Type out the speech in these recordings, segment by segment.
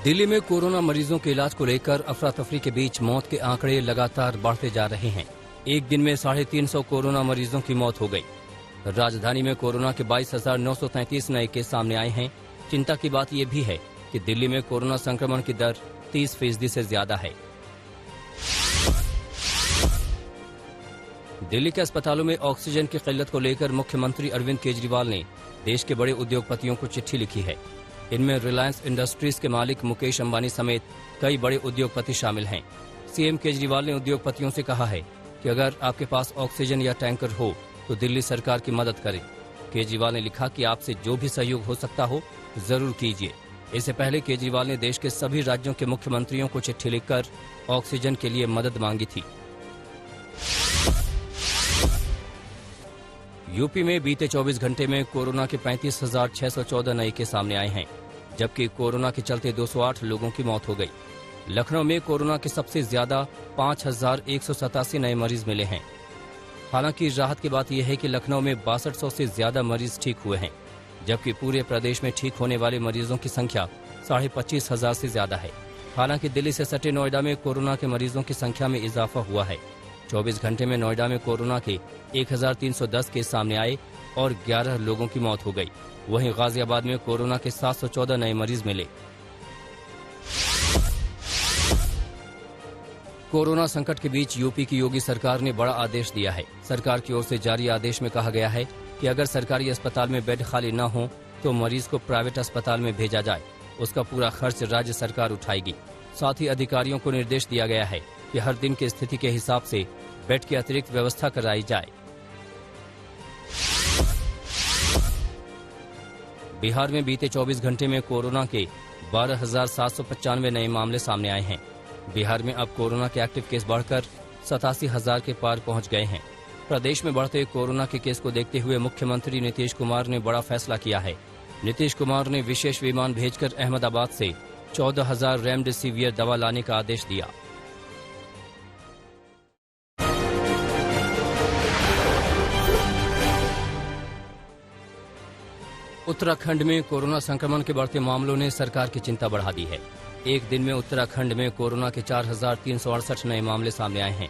दिल्ली में कोरोना मरीजों के इलाज को लेकर अफरा तफरी के बीच मौत के आंकड़े लगातार बढ़ते जा रहे हैं। एक दिन में 350 कोरोना मरीजों की मौत हो गई। राजधानी में कोरोना के 22,933 नए केस सामने आए हैं। चिंता की बात यह भी है कि दिल्ली में कोरोना संक्रमण की दर 30% से ज्यादा है। दिल्ली के अस्पतालों में ऑक्सीजन की किल्लत को लेकर मुख्यमंत्री अरविंद केजरीवाल ने देश के बड़े उद्योगपतियों को चिट्ठी लिखी है। इनमें रिलायंस इंडस्ट्रीज के मालिक मुकेश अंबानी समेत कई बड़े उद्योगपति शामिल हैं। सीएम केजरीवाल ने उद्योगपतियों से कहा है कि अगर आपके पास ऑक्सीजन या टैंकर हो तो दिल्ली सरकार की मदद करें। केजरीवाल ने लिखा कि आपसे जो भी सहयोग हो सकता हो जरूर कीजिए। इससे पहले केजरीवाल ने देश के सभी राज्यों के मुख्यमंत्रियों को चिट्ठी लिखकर ऑक्सीजन के लिए मदद मांगी थी। यूपी में बीते 24 घंटे में कोरोना के 35,614 नए केस सामने आए हैं, जबकि कोरोना के चलते 208 लोगों की मौत हो गई। लखनऊ में कोरोना के सबसे ज्यादा 5,187 नए मरीज मिले हैं। हालांकि राहत की बात यह है कि लखनऊ में 6200 से ज्यादा मरीज ठीक हुए हैं, जबकि पूरे प्रदेश में ठीक होने वाले मरीजों की संख्या 25,500 से ज्यादा है। हालांकि दिल्ली से सटे नोएडा में कोरोना के मरीजों की संख्या में इजाफा हुआ है। 24 घंटे में नोएडा में कोरोना के 1,310 केस सामने आए और 11 लोगों की मौत हो गई। वहीं गाजियाबाद में कोरोना के 714 नए मरीज मिले। कोरोना संकट के बीच यूपी की योगी सरकार ने बड़ा आदेश दिया है। सरकार की ओर से जारी आदेश में कहा गया है कि अगर सरकारी अस्पताल में बेड खाली न हो तो मरीज को प्राइवेट अस्पताल में भेजा जाए। उसका पूरा खर्च राज्य सरकार उठाएगी। साथ ही अधिकारियों को निर्देश दिया गया है कि हर दिन की स्थिति के हिसाब से बेड की अतिरिक्त व्यवस्था कराई जाए। बिहार में बीते 24 घंटे में कोरोना के 12,795 नए मामले सामने आए हैं। बिहार में अब कोरोना के एक्टिव केस बढ़कर 87,000 के पार पहुंच गए हैं। प्रदेश में बढ़ते कोरोना के केस को देखते हुए मुख्यमंत्री नीतीश कुमार ने बड़ा फैसला किया है। नीतीश कुमार ने विशेष विमान भेजकर अहमदाबाद से 14,000 रेमडेसिवियर दवा लाने का आदेश दिया। उत्तराखंड में कोरोना संक्रमण के बढ़ते मामलों ने सरकार की चिंता बढ़ा दी है। एक दिन में उत्तराखंड में कोरोना के 4,368 नए मामले सामने आए हैं,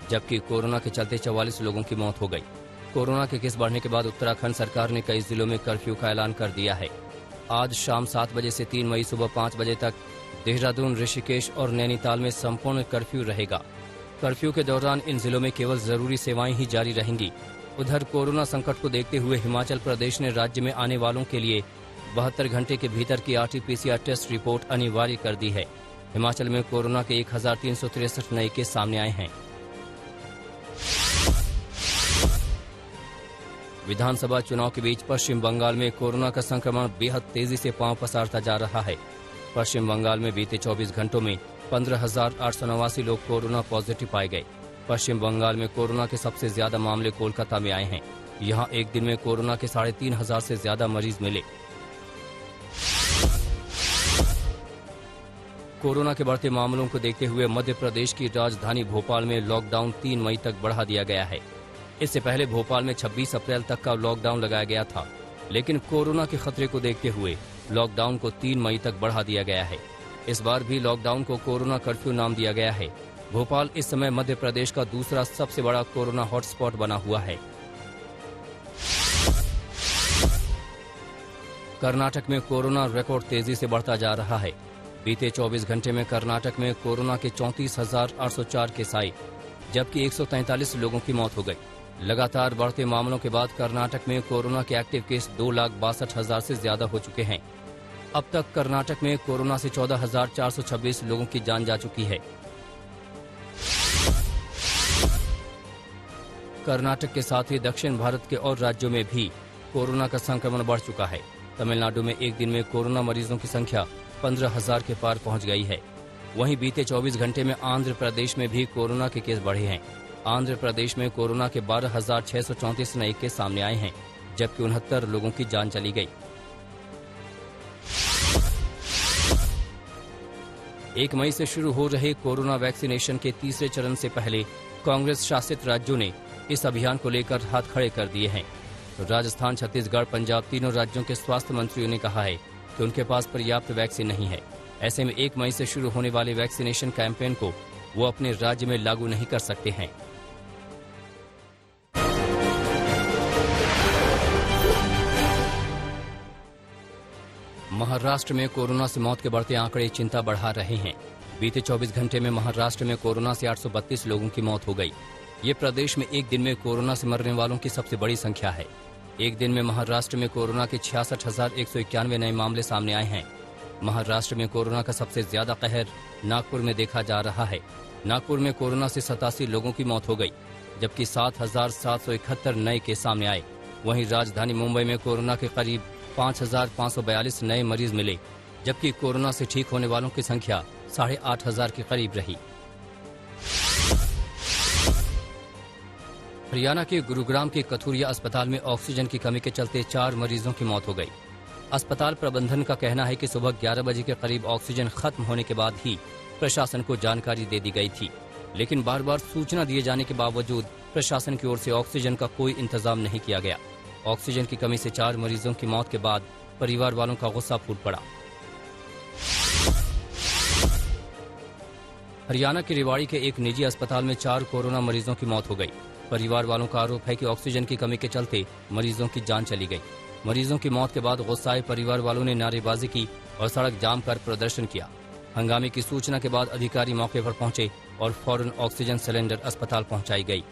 जबकि कोरोना के चलते 44 लोगों की मौत हो गई। कोरोना के केस बढ़ने के बाद उत्तराखंड सरकार ने कई जिलों में कर्फ्यू का ऐलान कर दिया है। आज शाम 7 बजे से 3 मई सुबह 5 बजे तक देहरादून, ऋषिकेश और नैनीताल में संपूर्ण कर्फ्यू रहेगा। कर्फ्यू के दौरान इन जिलों में केवल जरूरी सेवाएं ही जारी रहेंगी। उधर कोरोना संकट को देखते हुए हिमाचल प्रदेश ने राज्य में आने वालों के लिए 72 घंटे के भीतर की RT-PCR टेस्ट रिपोर्ट अनिवार्य कर दी है। हिमाचल में कोरोना के 1,363 नए केस सामने आए हैं। विधानसभा चुनाव के बीच पश्चिम बंगाल में कोरोना का संक्रमण बेहद तेजी से पांव पसारता जा रहा है। पश्चिम बंगाल में बीते 24 घंटों में 15,889 लोग कोरोना पॉजिटिव पाए गए। पश्चिम बंगाल में कोरोना के सबसे ज्यादा मामले कोलकाता में आए हैं। यहां एक दिन में कोरोना के 3,500 से ज्यादा मरीज मिले। कोरोना के बढ़ते मामलों को देखते हुए मध्य प्रदेश की राजधानी भोपाल में लॉकडाउन 3 मई तक बढ़ा दिया गया है। इससे पहले भोपाल में 26 अप्रैल तक का लॉकडाउन लगाया गया था, लेकिन कोरोना के खतरे को देखते हुए लॉकडाउन को 3 मई तक बढ़ा दिया गया है। इस बार भी लॉकडाउन को कोरोना कर्फ्यू नाम दिया गया है। भोपाल इस समय मध्य प्रदेश का दूसरा सबसे बड़ा कोरोना हॉटस्पॉट बना हुआ है। कर्नाटक में कोरोना रिकॉर्ड तेजी से बढ़ता जा रहा है। बीते 24 घंटे में कर्नाटक में कोरोना के 34,804 केस आए, जबकि 143 लोगों की मौत हो गई। लगातार बढ़ते मामलों के बाद कर्नाटक में कोरोना के एक्टिव केस 2,62,000 से ज्यादा हो चुके हैं। अब तक कर्नाटक में कोरोना से 14,426 लोगों की जान जा चुकी है। कर्नाटक के साथ ही दक्षिण भारत के और राज्यों में भी कोरोना का संक्रमण बढ़ चुका है। तमिलनाडु में एक दिन में कोरोना मरीजों की संख्या 15,000 के पार पहुंच गई है। वहीं बीते 24 घंटे में आंध्र प्रदेश में भी कोरोना के केस बढ़े हैं। आंध्र प्रदेश में कोरोना के 12,634 नए केस सामने आए हैं, जबकि 69 लोगों की जान चली गई। 1 मई से शुरू हो रहे कोरोना वैक्सीनेशन के तीसरे चरण से पहले कांग्रेस शासित राज्यों ने इस अभियान को लेकर हाथ खड़े कर दिए हैं। राजस्थान, छत्तीसगढ़, पंजाब तीनों राज्यों के स्वास्थ्य मंत्रियों ने कहा है कि उनके पास पर्याप्त वैक्सीन नहीं है। ऐसे में 1 मई से शुरू होने वाले वैक्सीनेशन कैंपेन को वो अपने राज्य में लागू नहीं कर सकते हैं। महाराष्ट्र में कोरोना से मौत के बढ़ते आंकड़े चिंता बढ़ा रहे हैं। बीते 24 घंटे में महाराष्ट्र में कोरोना से 832 लोगों की मौत हो गई। ये प्रदेश में एक दिन में कोरोना से मरने वालों की सबसे बड़ी संख्या है। एक दिन में महाराष्ट्र में कोरोना के 66,191 नए मामले सामने आए हैं। महाराष्ट्र में कोरोना का सबसे ज्यादा कहर नागपुर में देखा जा रहा है। नागपुर में कोरोना से 87 लोगों की मौत हो गई, जबकि 7,771 नए केस सामने आए। वहीं राजधानी मुंबई में कोरोना के करीब 5,542 नए मरीज मिले, जबकि कोरोना से ठीक होने वालों की संख्या 8,500 के करीब रही। हरियाणा के गुरुग्राम के कथुरिया अस्पताल में ऑक्सीजन की कमी के चलते 4 मरीजों की मौत हो गई। अस्पताल प्रबंधन का कहना है कि सुबह 11 बजे के करीब ऑक्सीजन खत्म होने के बाद ही प्रशासन को जानकारी दे दी गई थी, लेकिन बार बार सूचना दिए जाने के बावजूद प्रशासन की ओर से ऑक्सीजन का कोई इंतजाम नहीं किया गया। ऑक्सीजन की कमी से 4 मरीजों की मौत के बाद परिवार वालों का गुस्सा फूट पड़ा। हरियाणा के रेवाड़ी के एक निजी अस्पताल में 4 कोरोना मरीजों की मौत हो गई। परिवार वालों का आरोप है कि ऑक्सीजन की कमी के चलते मरीजों की जान चली गई। मरीजों की मौत के बाद गुस्साए परिवार वालों ने नारेबाजी की और सड़क जाम कर प्रदर्शन किया। हंगामे की सूचना के बाद अधिकारी मौके पर पहुंचे और फौरन ऑक्सीजन सिलेंडर अस्पताल पहुंचाई गई।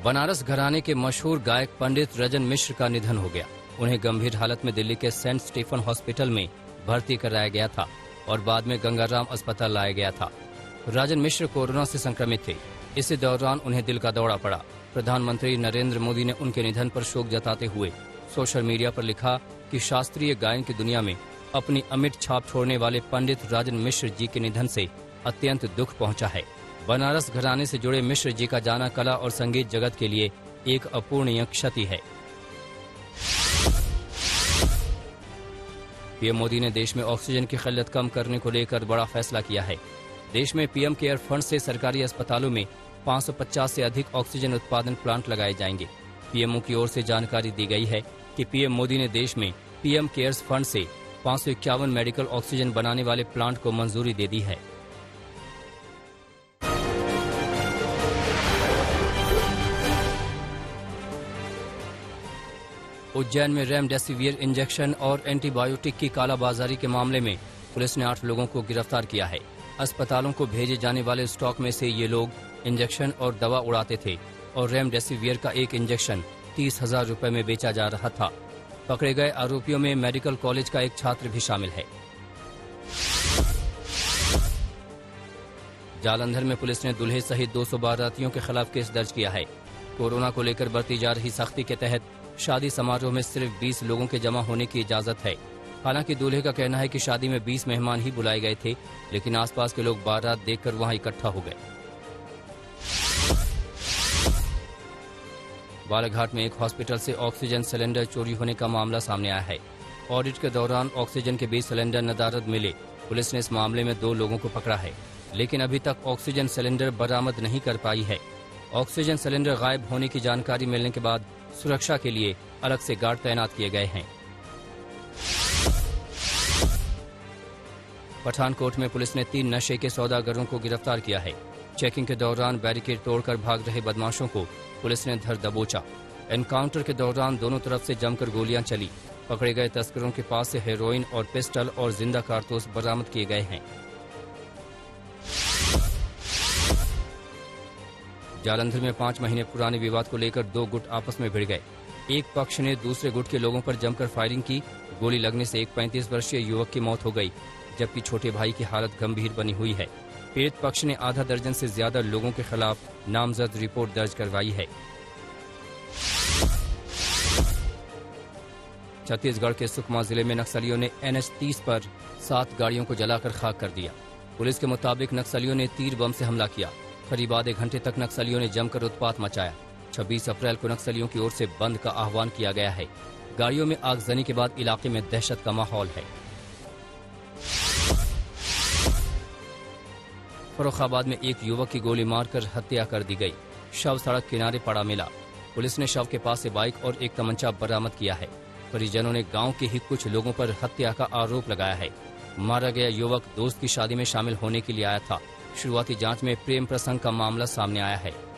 बनारस घराने के मशहूर गायक पंडित रजन मिश्र का निधन हो गया। उन्हें गंभीर हालत में दिल्ली के सेंट स्टीफन हॉस्पिटल में भर्ती कराया गया था और बाद में गंगाराम अस्पताल लाया गया था। राजन मिश्र कोरोना से संक्रमित थे। इसी दौरान उन्हें दिल का दौरा पड़ा। प्रधानमंत्री नरेंद्र मोदी ने उनके निधन पर शोक जताते हुए सोशल मीडिया पर लिखा कि शास्त्रीय गायन की दुनिया में अपनी अमिट छाप छोड़ने वाले पंडित राजन मिश्र जी के निधन से अत्यंत दुख पहुंचा है। बनारस घराने से जुड़े मिश्र जी का जाना कला और संगीत जगत के लिए एक अपूरणीय क्षति है। पीएम मोदी ने देश में ऑक्सीजन की किल्लत कम करने को लेकर बड़ा फैसला किया है। देश में पीएम केयर फंड से सरकारी अस्पतालों में 550 से अधिक ऑक्सीजन उत्पादन प्लांट लगाए जाएंगे। पीएमओ की ओर से जानकारी दी गई है कि पीएम मोदी ने देश में पीएम केयर्स फंड से 551 मेडिकल ऑक्सीजन बनाने वाले प्लांट को मंजूरी दे दी है। उज्जैन में रेमडेसिविर इंजेक्शन और एंटीबायोटिक की कालाबाजारी के मामले में पुलिस ने 8 लोगों को गिरफ्तार किया है। अस्पतालों को भेजे जाने वाले स्टॉक में से ये लोग इंजेक्शन और दवा उड़ाते थे और रेमडेसिविर का एक इंजेक्शन 30,000 रुपए में बेचा जा रहा था। पकड़े गए आरोपियों में मेडिकल कॉलेज का एक छात्र भी शामिल है। जालंधर में पुलिस ने दूल्हे सहित 200 बारातियों के खिलाफ केस दर्ज किया है। कोरोना को लेकर बरती जा रही सख्ती के तहत शादी समारोह में सिर्फ 20 लोगों के जमा होने की इजाजत है। हालांकि दूल्हे का कहना है कि शादी में 20 मेहमान ही बुलाए गए थे, लेकिन आसपास के लोग बारात देखकर वहां इकट्ठा हो गए। बालाघाट में एक हॉस्पिटल से ऑक्सीजन सिलेंडर चोरी होने का मामला सामने आया है। ऑडिट के दौरान ऑक्सीजन के 20 सिलेंडर नदारद मिले। पुलिस ने इस मामले में 2 लोगों को पकड़ा है, लेकिन अभी तक ऑक्सीजन सिलेंडर बरामद नहीं कर पाई है। ऑक्सीजन सिलेंडर गायब होने की जानकारी मिलने के बाद सुरक्षा के लिए अलग से गार्ड तैनात किए गए हैं। पठानकोट में पुलिस ने 3 नशे के सौदागरों को गिरफ्तार किया है। चेकिंग के दौरान बैरिकेड तोड़कर भाग रहे बदमाशों को पुलिस ने धर दबोचा। एनकाउंटर के दौरान दोनों तरफ से जमकर गोलियां चली। पकड़े गए तस्करों के पास से हेरोइन और पिस्टल और जिंदा कारतूस बरामद किए गए हैं। जालंधर में 5 महीने पुराने विवाद को लेकर 2 गुट आपस में भिड़ गए। एक पक्ष ने दूसरे गुट के लोगों पर जमकर फायरिंग की। गोली लगने से एक 35 वर्षीय युवक की मौत हो गई, जबकि छोटे भाई की हालत गंभीर बनी हुई है। पीड़ित पक्ष ने आधा दर्जन से ज्यादा लोगों के खिलाफ नामजद रिपोर्ट दर्ज करवाई है। छत्तीसगढ़ के सुकमा जिले में नक्सलियों ने NH 30 पर 7 गाड़ियों को जलाकर खाक कर दिया। पुलिस के मुताबिक नक्सलियों ने तीर बम से हमला किया। करीब आधे घंटे तक नक्सलियों ने जमकर उत्पात मचाया। 26 अप्रैल को नक्सलियों की ओर से बंद का आह्वान किया गया है। गाड़ियों में आगजनी के बाद इलाके में दहशत का माहौल है। फर्रुखाबाद में एक युवक की गोली मारकर हत्या कर दी गई। शव सड़क किनारे पड़ा मिला। पुलिस ने शव के पास से बाइक और एक तमंचा बरामद किया है। परिजनों ने गांव के ही कुछ लोगों पर हत्या का आरोप लगाया है। मारा गया युवक दोस्त की शादी में शामिल होने के लिए आया था। शुरुआती जांच में प्रेम प्रसंग का मामला सामने आया है।